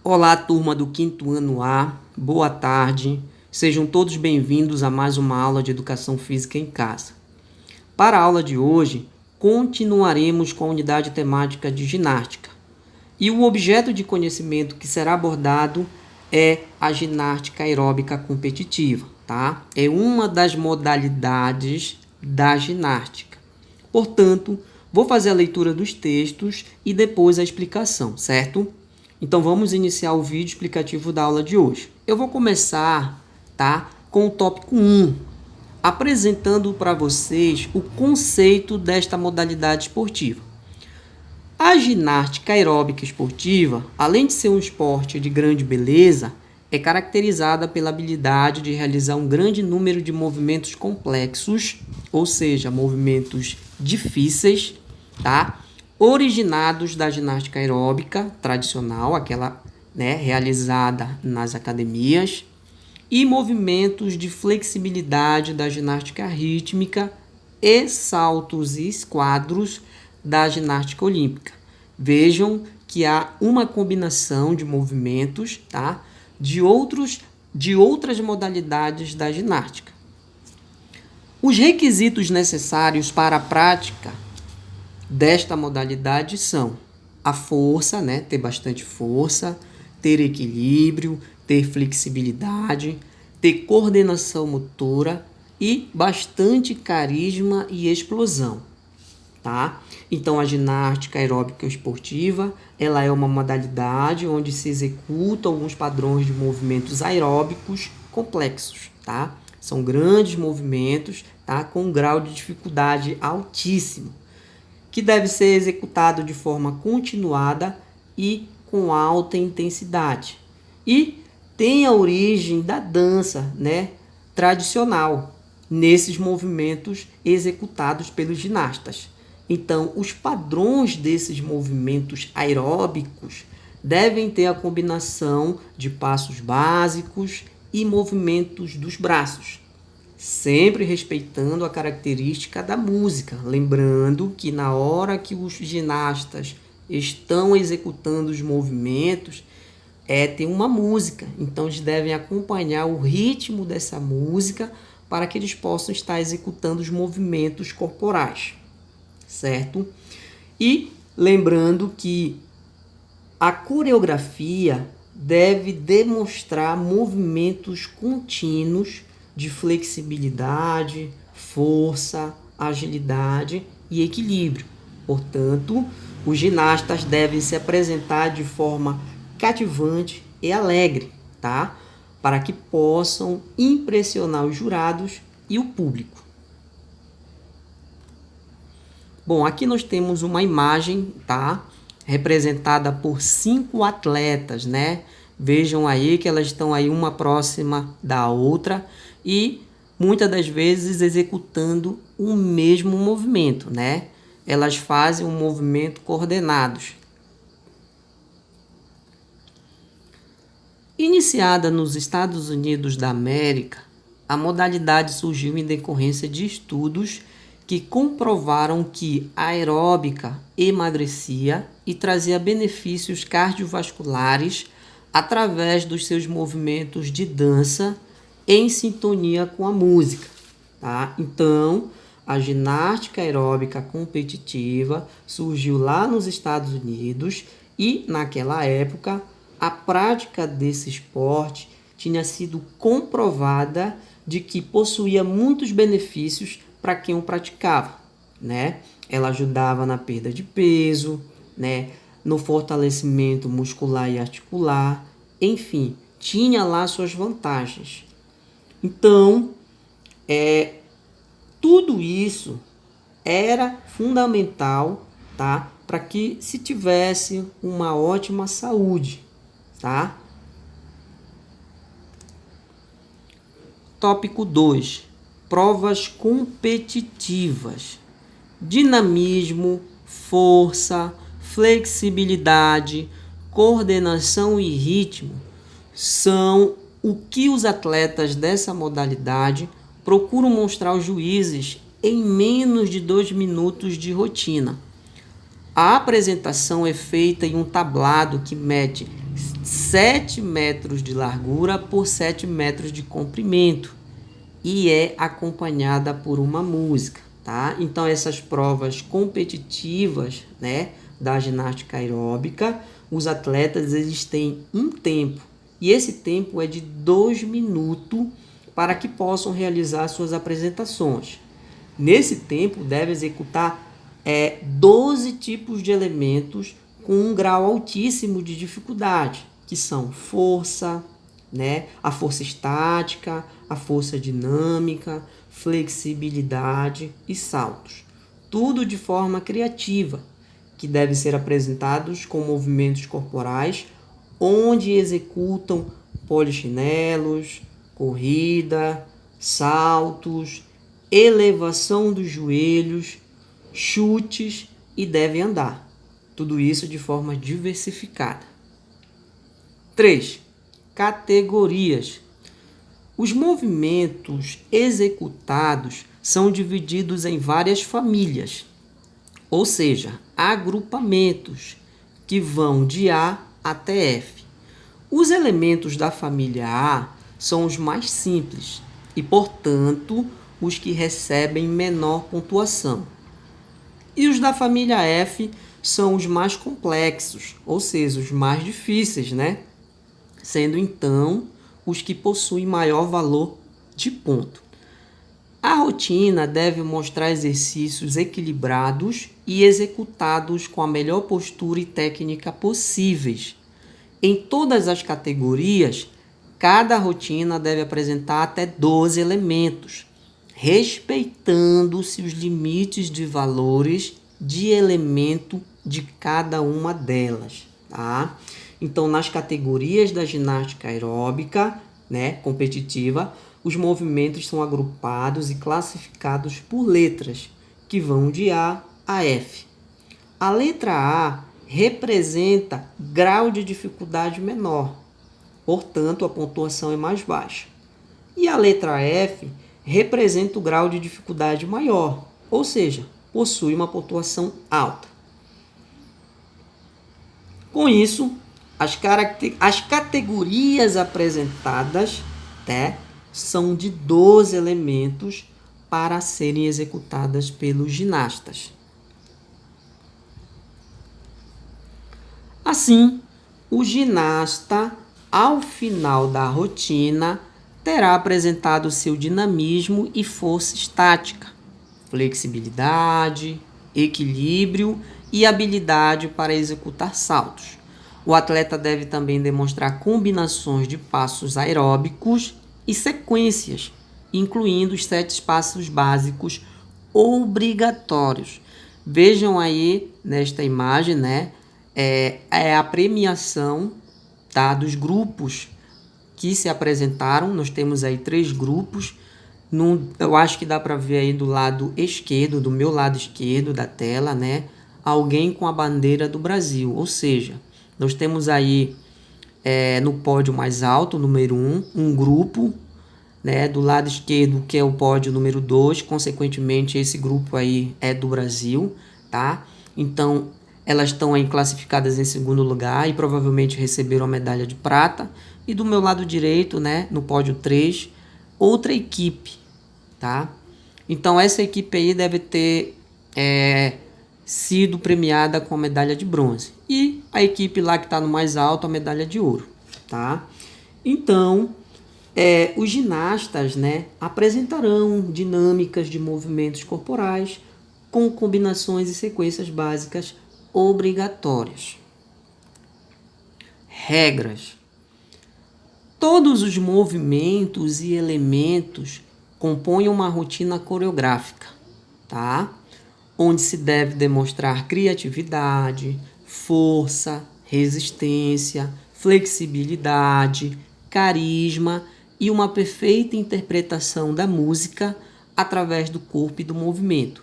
Olá, turma do quinto ano A, boa tarde, sejam todos bem-vindos a mais uma aula de Educação Física em Casa. Para a aula de hoje, continuaremos com a unidade temática de ginástica. E o objeto de conhecimento que será abordado é a ginástica aeróbica competitiva, tá? É uma das modalidades da ginástica. Portanto, vou fazer a leitura dos textos e depois a explicação, certo? Então, vamos iniciar o vídeo explicativo da aula de hoje. Eu vou começar, tá, com o tópico 1, apresentando para vocês o conceito desta modalidade esportiva. A ginástica aeróbica esportiva, além de ser um esporte de grande beleza, é caracterizada pela habilidade de realizar um grande número de movimentos complexos, ou seja, movimentos difíceis, tá? Originados da ginástica aeróbica tradicional, aquela, realizada nas academias, e movimentos de flexibilidade da ginástica rítmica e saltos e esquadros da ginástica olímpica. Vejam que há uma combinação de movimentos, tá? de outras modalidades da ginástica. Os requisitos necessários para a prática desta modalidade são a força, ter bastante força, ter equilíbrio, ter flexibilidade, ter coordenação motora e bastante carisma e explosão, tá? Então, a ginástica aeróbica esportiva, ela é uma modalidade onde se executam alguns padrões de movimentos aeróbicos complexos, tá? São grandes movimentos, tá? Com um grau de dificuldade altíssimo, que deve ser executado de forma continuada e com alta intensidade. E tem a origem da dança, tradicional, nesses movimentos executados pelos ginastas. Então, os padrões desses movimentos aeróbicos devem ter a combinação de passos básicos e movimentos dos braços, sempre respeitando a característica da música, lembrando que na hora que os ginastas estão executando os movimentos, tem uma música, então eles devem acompanhar o ritmo dessa música para que eles possam estar executando os movimentos corporais, certo? E lembrando que a coreografia deve demonstrar movimentos contínuos de flexibilidade, força, agilidade e equilíbrio. Portanto, os ginastas devem se apresentar de forma cativante e alegre, tá? Para que possam impressionar os jurados e o público. Bom, aqui nós temos uma imagem, tá? Representada por 5 atletas, Vejam aí que elas estão aí uma próxima da outra e muitas das vezes executando o mesmo movimento, Elas fazem um movimento coordenados. Iniciada nos Estados Unidos da América, a modalidade surgiu em decorrência de estudos que comprovaram que a aeróbica emagrecia e trazia benefícios cardiovasculares através dos seus movimentos de dança em sintonia com a música, tá? Então, a ginástica aeróbica competitiva surgiu lá nos Estados Unidos e, naquela época, a prática desse esporte tinha sido comprovada de que possuía muitos benefícios para quem o praticava, Ela ajudava na perda de peso, no fortalecimento muscular e articular, enfim, tinha lá suas vantagens. Então, tudo isso era fundamental, tá? Para que se tivesse uma ótima saúde, tá? Tópico 2. Provas competitivas. Dinamismo, força, flexibilidade, coordenação e ritmo são o que os atletas dessa modalidade procuram mostrar aos juízes em menos de 2 minutos de rotina. A apresentação é feita em um tablado que mede 7 metros de largura por 7 metros de comprimento e é acompanhada por uma música, tá? Então, essas provas competitivas, né, da ginástica aeróbica, os atletas eles têm um tempo e esse tempo é de 2 minutos para que possam realizar suas apresentações. Nesse tempo, deve executar 12 tipos de elementos com um grau altíssimo de dificuldade, que são força, né, a força estática, a força dinâmica, flexibilidade e saltos. Tudo de forma criativa, que devem ser apresentados com movimentos corporais, onde executam polichinelos, corrida, saltos, elevação dos joelhos, chutes e devem andar. Tudo isso de forma diversificada. 3. Categorias. Os movimentos executados são divididos em várias famílias, ou seja, agrupamentos que vão de A até F. Os elementos da família A são os mais simples e, portanto, os que recebem menor pontuação. E os da família F são os mais complexos, ou seja, os mais difíceis, né? Sendo então os que possuem maior valor de ponto. A rotina deve mostrar exercícios equilibrados e executados com a melhor postura e técnica possíveis. Em todas as categorias, cada rotina deve apresentar até 12 elementos, respeitando-se os limites de valores de elemento de cada uma delas, tá? Então, nas categorias da ginástica aeróbica, né, competitiva, os movimentos são agrupados e classificados por letras, que vão de A a F. A letra A representa grau de dificuldade menor, portanto, a pontuação é mais baixa. E a letra F representa o grau de dificuldade maior, ou seja, possui uma pontuação alta. Com isso, as categorias apresentadas, né, são de 12 elementos para serem executadas pelos ginastas. Assim, o ginasta, ao final da rotina, terá apresentado seu dinamismo e força estática, flexibilidade, equilíbrio e habilidade para executar saltos. O atleta deve também demonstrar combinações de passos aeróbicos e sequências, incluindo os 7 passos básicos obrigatórios. Vejam aí nesta imagem, né? É a premiação, tá, dos grupos que se apresentaram. Nós temos aí 3 grupos. Eu acho que dá para ver aí do lado esquerdo, do meu lado esquerdo da tela, né? Alguém com a bandeira do Brasil, ou seja, nós temos aí no pódio mais alto, número 1, um grupo, né, do lado esquerdo, que é o pódio número 2, consequentemente esse grupo aí é do Brasil, tá? Então, elas estão aí classificadas em segundo lugar e provavelmente receberam a medalha de prata. E do meu lado direito, né, no pódio 3, outra equipe, tá? Então, essa equipe aí deve ter sido premiada com a medalha de bronze. E a equipe lá que está no mais alto, a medalha de ouro, tá? Então, os ginastas, né, apresentarão dinâmicas de movimentos corporais com combinações e sequências básicas obrigatórias. Regras. Todos os movimentos e elementos compõem uma rotina coreográfica, tá? Onde se deve demonstrar criatividade, força, resistência, flexibilidade, carisma e uma perfeita interpretação da música através do corpo e do movimento.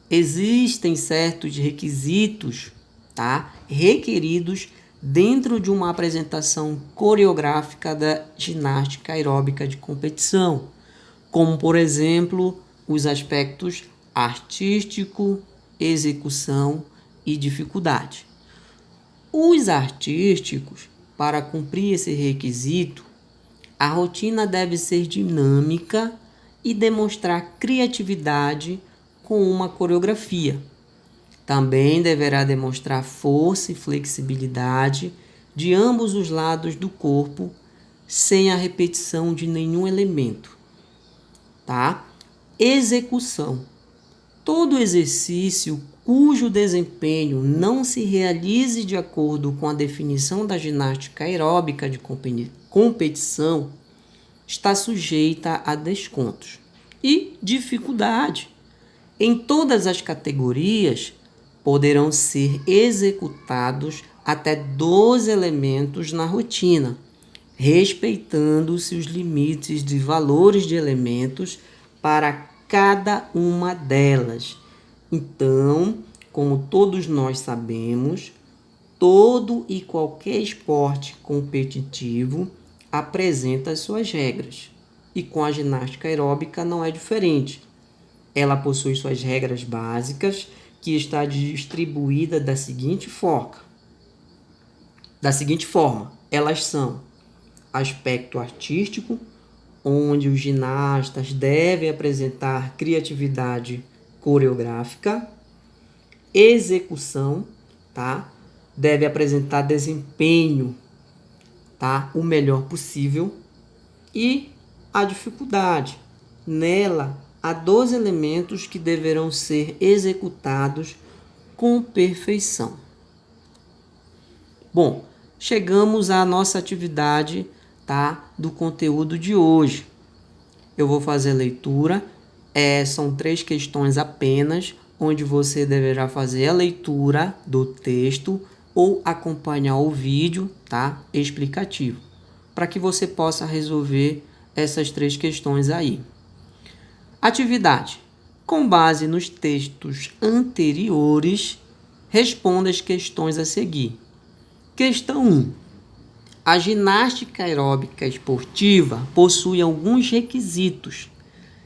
Existem certos requisitos, tá, requeridos dentro de uma apresentação coreográfica da ginástica aeróbica de competição, como, por exemplo, os aspectos artístico, execução e dificuldade. Os artísticos para cumprir esse requisito, a rotina deve ser dinâmica e demonstrar criatividade com uma coreografia. Também deverá demonstrar força e flexibilidade de ambos os lados do corpo, sem a repetição de nenhum elemento. Tá? Execução. Todo exercício cujo desempenho não se realize de acordo com a definição da ginástica aeróbica de competição está sujeita a descontos e dificuldade. Em todas as categorias, poderão ser executados até 12 elementos na rotina, respeitando-se os limites de valores de elementos para cada uma delas. Então, como todos nós sabemos, todo e qualquer esporte competitivo apresenta as suas regras. E com a ginástica aeróbica não é diferente. Ela possui suas regras básicas, que está distribuída da seguinte forma. Elas são: aspecto artístico, onde os ginastas devem apresentar criatividade coreográfica; execução, tá? Deve apresentar desempenho, tá? O melhor possível; e a dificuldade. Nela, há 12 elementos que deverão ser executados com perfeição. Bom, chegamos à nossa atividade, tá, do conteúdo de hoje. Eu vou fazer a leitura. São 3 questões apenas, onde você deverá fazer a leitura do texto ou acompanhar o vídeo, tá, explicativo, para que você possa resolver essas 3 questões aí. Atividade. Com base nos textos anteriores, responda as questões a seguir. Questão 1. A ginástica aeróbica esportiva possui alguns requisitos.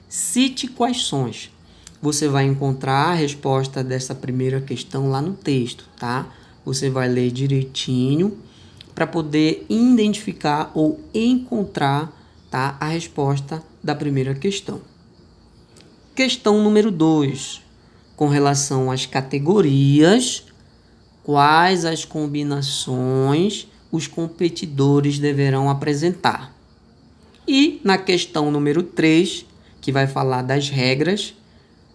Cite quais são. Você vai encontrar a resposta dessa primeira questão lá no texto, tá? Você vai ler direitinho para poder identificar ou encontrar, tá, a resposta da primeira questão. Questão número 2. Com relação às categorias, quais as combinações os competidores deverão apresentar? E na questão número 3, que vai falar das regras,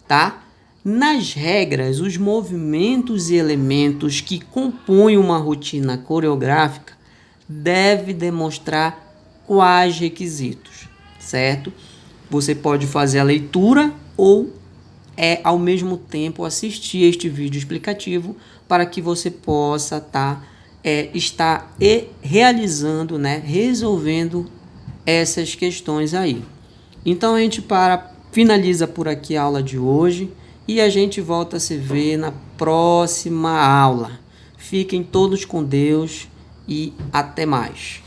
tá? Nas regras, os movimentos e elementos que compõem uma rotina coreográfica devem demonstrar quais requisitos, certo? Você pode fazer a leitura ou ao mesmo tempo assistir este vídeo explicativo para que você possa estar realizando, né, resolvendo essas questões aí. Então a gente finaliza por aqui a aula de hoje e a gente volta a se ver na próxima aula. Fiquem todos com Deus e até mais.